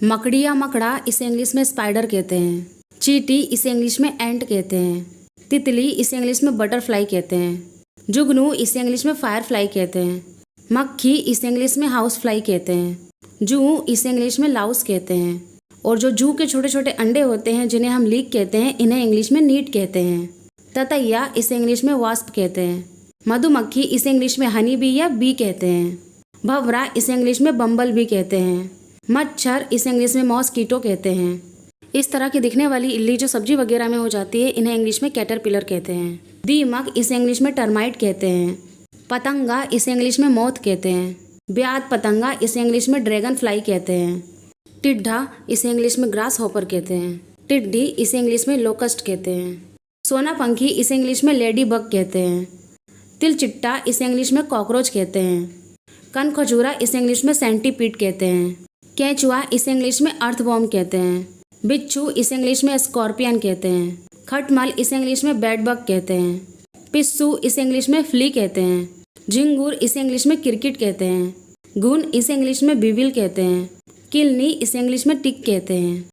मकड़ी या मकड़ा इसे इंग्लिश में स्पाइडर कहते हैं। चींटी इसे इंग्लिश में एंट कहते हैं। तितली इसे इंग्लिश में बटरफ्लाई कहते हैं। जुगनू इसे इंग्लिश में फायरफ्लाई कहते हैं। मक्खी इसे इंग्लिश में हाउस फ्लाई कहते हैं। जू इसे इंग्लिश में लाउस कहते हैं। और जो जू के छोटे छोटे अंडे होते हैं जिन्हें हम लीक कहते हैं, इन्हें इंग्लिश में नीट कहते हैं। ततैया इसे इंग्लिश में वास्प कहते हैं। मधुमक्खी इसे इंग्लिश में हनी बी या बी कहते हैं। भंवरा इसे इंग्लिश में बम्बल बी कहते हैं। मच्छर इसे इंग्लिश में मॉस्कीटो कहते हैं। इस तरह की दिखने वाली इल्ली जो सब्जी वगैरह में हो जाती है, इन्हें इंग्लिश में कैटरपिलर कहते हैं। दीमक इसे इंग्लिश में टर्माइट कहते हैं। पतंगा इसे इंग्लिश में मॉथ कहते हैं। ब्यात पतंगा इसे इंग्लिश में ड्रैगन फ्लाई कहते हैं। टिड्ढा इसे इंग्लिश में ग्रास हॉपर कहते हैं। टिड्डी इसे इंग्लिश में लोकस्ट कहते हैं। सोना पंखी इसे इंग्लिश में लेडी बग कहते हैं। तिलचिट्टा इसे इंग्लिश में कॉकरोच कहते हैं। कनखजूरा इसे इंग्लिश में सेंटीपीड कहते हैं। केंचुआ इसे इंग्लिश में अर्थवॉर्म कहते हैं। बिच्छू इसे इंग्लिश में स्कॉर्पियन कहते हैं। खटमल इसे इंग्लिश में बेड बग कहते हैं। पिस्सू इसे इंग्लिश में फ्ली कहते हैं। झिंगुर इसे इंग्लिश में क्रिकेट कहते हैं। घुन इसे इंग्लिश में बीविल कहते हैं। किलनी इसे इंग्लिश में टिक कहते हैं।